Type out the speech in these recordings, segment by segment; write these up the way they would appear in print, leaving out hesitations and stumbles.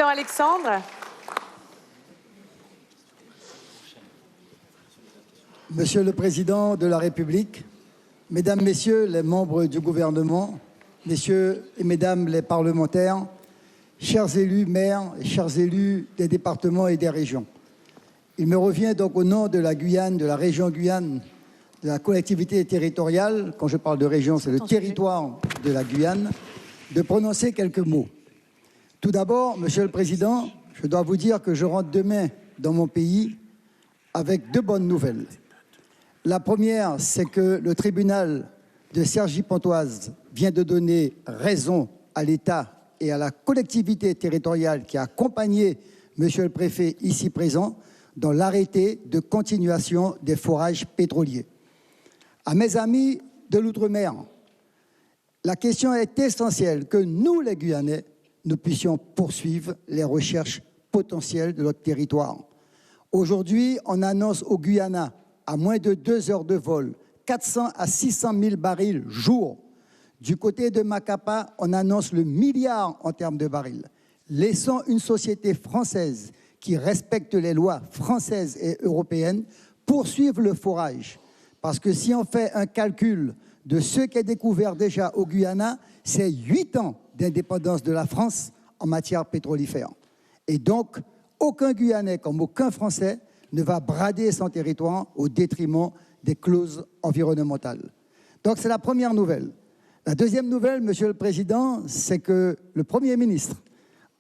président Alexandre. Monsieur le Président de la République, Mesdames, Messieurs les membres du gouvernement, Messieurs et Mesdames les parlementaires, chers élus maires, chers élus des départements et des régions. Il me revient donc au nom de la Guyane, de la région Guyane, de la collectivité territoriale, quand je parle de région, c'est le territoire de la Guyane, de prononcer quelques mots. Tout d'abord, Monsieur le Président, je dois vous dire que je rentre demain dans mon pays avec deux bonnes nouvelles. La première, c'est que le tribunal de Cergy-Pontoise vient de donner raison à l'État et à la collectivité territoriale qui a accompagné Monsieur le Préfet ici présent dans l'arrêté de continuation des forages pétroliers. À mes amis de l'Outre-mer, la question est essentielle que nous, les Guyanais, nous puissions poursuivre les recherches potentielles de notre territoire. Aujourd'hui, on annonce au Guyana, à moins de 2 heures de vol, 400 à 600 000 barils jour. Du côté de Macapa, on annonce le milliard en termes de barils. Laissons une société française qui respecte les lois françaises et européennes poursuivre le forage. Parce que si on fait un calcul de ce qui est découvert déjà au Guyana, c'est 8 ans d'indépendance de la France en matière pétrolifère. Et donc, aucun Guyanais comme aucun Français ne va brader son territoire au détriment des clauses environnementales. Donc c'est la première nouvelle. La deuxième nouvelle, Monsieur le Président, c'est que le Premier ministre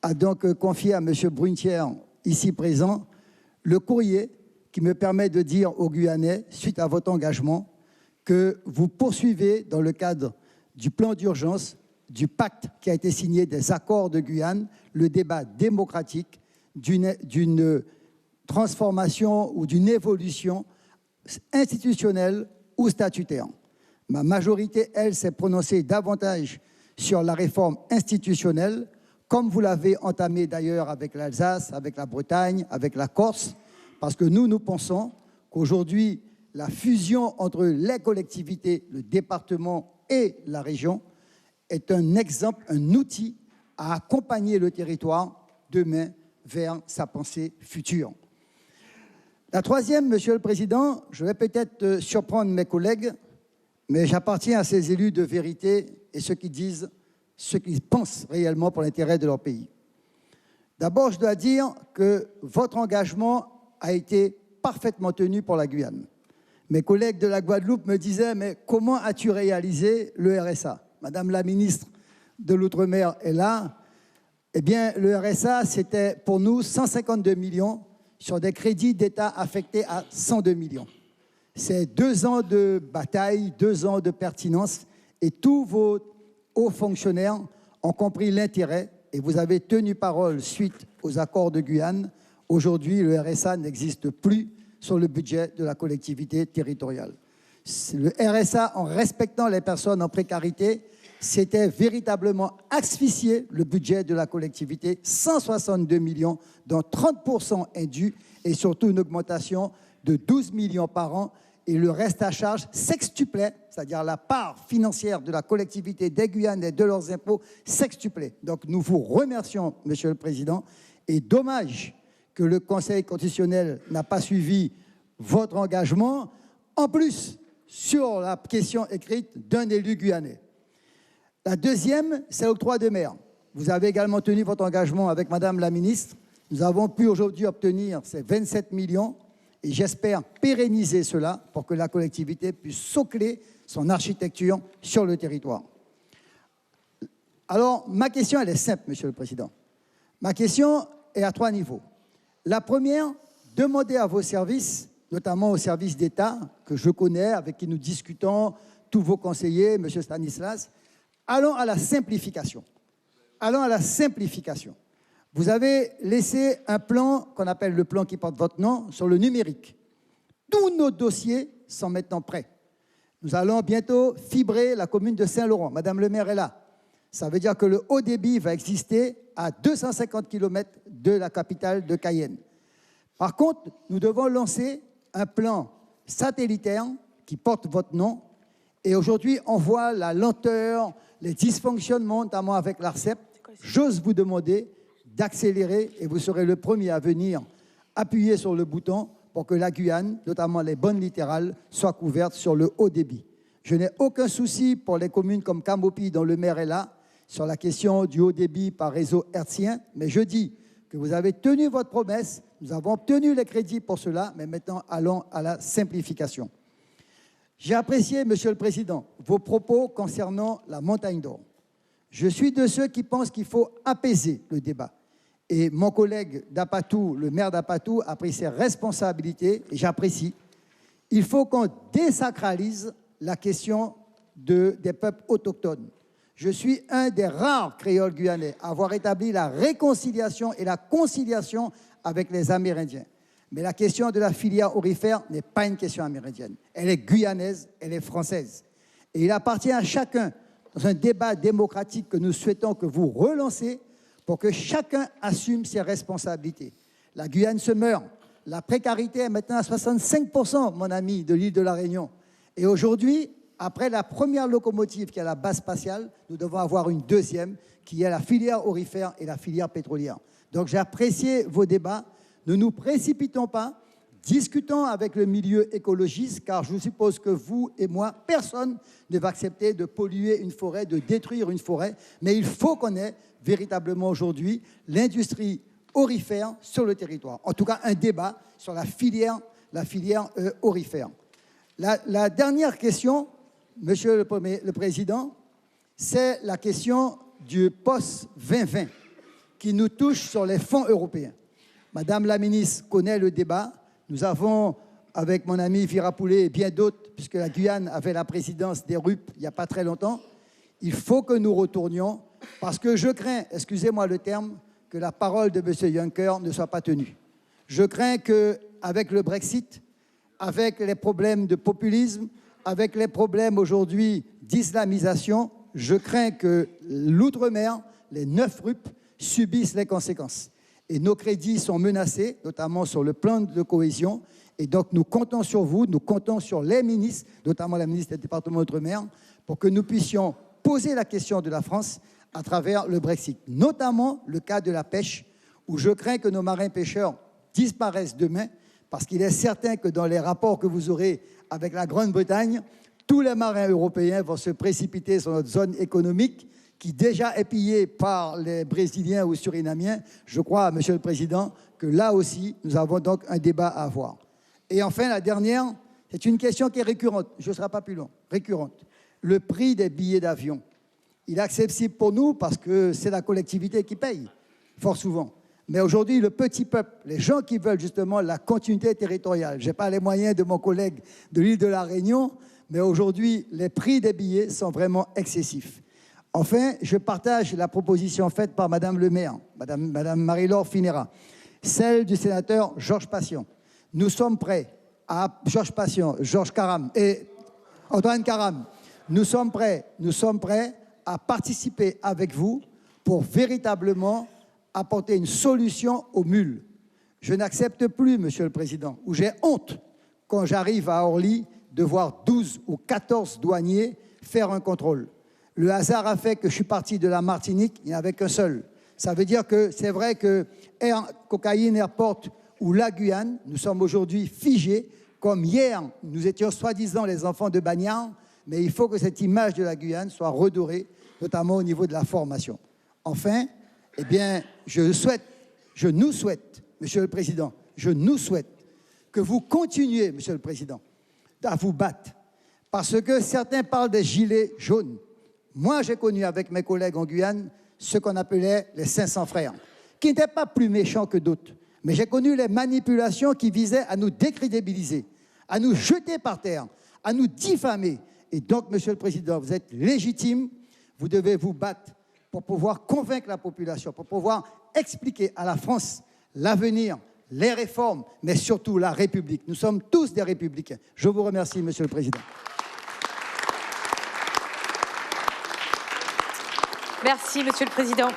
a donc confié à Monsieur Brunetière, ici présent, le courrier qui me permet de dire aux Guyanais, suite à votre engagement, que vous poursuivez dans le cadre du plan d'urgence, du pacte qui a été signé des accords de Guyane, le débat démocratique d'une transformation ou d'une évolution institutionnelle ou statutaire. Ma majorité, elle, s'est prononcée davantage sur la réforme institutionnelle, comme vous l'avez entamé d'ailleurs avec l'Alsace, avec la Bretagne, avec la Corse, parce que nous pensons qu'aujourd'hui, la fusion entre les collectivités, le département et la région est un exemple, un outil à accompagner le territoire demain vers sa pensée future. La troisième, Monsieur le Président, je vais peut-être surprendre mes collègues, mais j'appartiens à ces élus de vérité et ceux qui disent ce qu'ils pensent réellement pour l'intérêt de leur pays. D'abord, je dois dire que votre engagement a été parfaitement tenu pour la Guyane. Mes collègues de la Guadeloupe me disaient « Mais comment as-tu réalisé le RSA ?» Madame la ministre de l'Outre-mer est là. Eh bien, le RSA, c'était pour nous 152 millions sur des crédits d'État affectés à 102 millions. C'est 2 ans de bataille, 2 ans de pertinence et tous vos hauts fonctionnaires ont compris l'intérêt et vous avez tenu parole suite aux accords de Guyane. Aujourd'hui, le RSA n'existe plus sur le budget de la collectivité territoriale. Le RSA, en respectant les personnes en précarité, c'était véritablement asphyxier le budget de la collectivité, 162 millions, dont 30% indus et surtout une augmentation de 12 millions par an et le reste à charge sextuplait, c'est-à-dire la part financière de la collectivité des Guyanes et de leurs impôts sextuplait. Donc nous vous remercions, Monsieur le Président, et dommage que le Conseil constitutionnel n'a pas suivi votre engagement, en plus sur la question écrite d'un élu guyanais. La deuxième, c'est l'octroi de mer. Vous avez également tenu votre engagement avec Madame la ministre. Nous avons pu aujourd'hui obtenir ces 27 millions et j'espère pérenniser cela pour que la collectivité puisse socler son architecture sur le territoire. Alors, ma question, elle est simple, Monsieur le Président. Ma question est à 3 niveaux. La première, demandez à vos services, notamment aux services d'État que je connais, avec qui nous discutons, tous vos conseillers, Monsieur Stanislas, allons à la simplification. Allons à la simplification. Vous avez laissé un plan qu'on appelle le plan qui porte votre nom sur le numérique. Tous nos dossiers sont maintenant prêts. Nous allons bientôt fibrer la commune de Saint-Laurent. Madame le maire est là. Ça veut dire que le haut débit va exister à 250 km de la capitale de Cayenne. Par contre, nous devons lancer un plan satellitaire qui porte votre nom. Et aujourd'hui, on voit la lenteur, les dysfonctionnements, notamment avec l'ARCEP. J'ose vous demander d'accélérer et vous serez le premier à venir appuyer sur le bouton pour que la Guyane, notamment les bonnes littorales, soit couverte sur le haut débit. Je n'ai aucun souci pour les communes comme Camopi, dont le maire est là, sur la question du haut débit par réseau hertzien, mais je dis que vous avez tenu votre promesse, nous avons obtenu les crédits pour cela, mais maintenant allons à la simplification. J'ai apprécié, Monsieur le Président, vos propos concernant la montagne d'or. Je suis de ceux qui pensent qu'il faut apaiser le débat. Et mon collègue d'Apatou, le maire d'Apatou, a pris ses responsabilités, et j'apprécie. Il faut qu'on désacralise la question des peuples autochtones. Je suis un des rares créoles guyanais à avoir établi la réconciliation et la conciliation avec les Amérindiens. Mais la question de la filière aurifère n'est pas une question amérindienne. Elle est guyanaise, elle est française. Et il appartient à chacun, dans un débat démocratique que nous souhaitons que vous relancez, pour que chacun assume ses responsabilités. La Guyane se meurt. La précarité est maintenant à 65%, mon ami, de l'île de la Réunion. Et aujourd'hui, après la première locomotive qui est la base spatiale, nous devons avoir une deuxième qui est la filière aurifère et la filière pétrolière. Donc j'ai apprécié vos débats. Ne nous précipitons pas. Discutons avec le milieu écologiste, car je suppose que vous et moi, personne ne va accepter de polluer une forêt, de détruire une forêt. Mais il faut qu'on ait véritablement aujourd'hui l'industrie aurifère sur le territoire. En tout cas, un débat sur la filière aurifère. La dernière question, Monsieur le Président, c'est la question du post-2020 qui nous touche sur les fonds européens. Madame la ministre connaît le débat. Nous avons, avec mon ami Virapoulet et bien d'autres, puisque la Guyane avait la présidence des RUP il n'y a pas très longtemps, il faut que nous retournions, parce que je crains, excusez-moi le terme, que la parole de M. Juncker ne soit pas tenue. Je crains qu'avec le Brexit, avec les problèmes de populisme, avec les problèmes aujourd'hui d'islamisation, je crains que l'outre-mer, les 9 RUP, subissent les conséquences. Et nos crédits sont menacés, notamment sur le plan de cohésion. Et donc, nous comptons sur vous, nous comptons sur les ministres, notamment la ministre des départements d'outre-mer, pour que nous puissions poser la question de la France à travers le Brexit. Notamment le cas de la pêche, où je crains que nos marins-pêcheurs disparaissent demain, parce qu'il est certain que dans les rapports que vous aurez avec la Grande-Bretagne, tous les marins européens vont se précipiter sur notre zone économique, qui déjà est pillée par les Brésiliens ou Surinamiens. Je crois, Monsieur le Président, que là aussi, nous avons donc un débat à avoir. Et enfin, la dernière, c'est une question qui est récurrente. Je ne serai pas plus long. Récurrente. Le prix des billets d'avion. Il est accessible pour nous parce que c'est la collectivité qui paye, fort souvent. Mais aujourd'hui, le petit peuple, les gens qui veulent justement la continuité territoriale, je n'ai pas les moyens de mon collègue de l'île de la Réunion, mais aujourd'hui, les prix des billets sont vraiment excessifs. Enfin, je partage la proposition faite par Madame le maire, Madame Marie-Laure Finera, celle du sénateur Georges Patient. Nous sommes prêts à Georges Patient, Georges Karam et Antoine Karam. Nous sommes prêts à participer avec vous pour véritablement apporter une solution aux mules. Je n'accepte plus, Monsieur le Président, où j'ai honte quand j'arrive à Orly de voir 12 ou 14 douaniers faire un contrôle. Le hasard a fait que je suis parti de la Martinique, il n'y en avait qu'un seul. Ça veut dire que c'est vrai que Cocaïne Airport ou la Guyane, nous sommes aujourd'hui figés, comme hier, nous étions soi-disant les enfants de Bagnard, mais il faut que cette image de la Guyane soit redorée, notamment au niveau de la formation. Enfin, eh bien, je nous souhaite, Monsieur le Président, je nous souhaite que vous continuiez, Monsieur le Président, à vous battre. Parce que certains parlent des gilets jaunes. Moi, j'ai connu avec mes collègues en Guyane ce qu'on appelait les 500 frères, qui n'étaient pas plus méchants que d'autres. Mais j'ai connu les manipulations qui visaient à nous décrédibiliser, à nous jeter par terre, à nous diffamer. Et donc, Monsieur le Président, vous êtes légitime, vous devez vous battre pour pouvoir convaincre la population, pour pouvoir expliquer à la France l'avenir, les réformes, mais surtout la République. Nous sommes tous des républicains. Je vous remercie, Monsieur le Président. Merci, Monsieur le Président.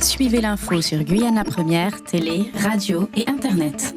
Suivez l'info sur Guyane la Première, télé, radio et Internet.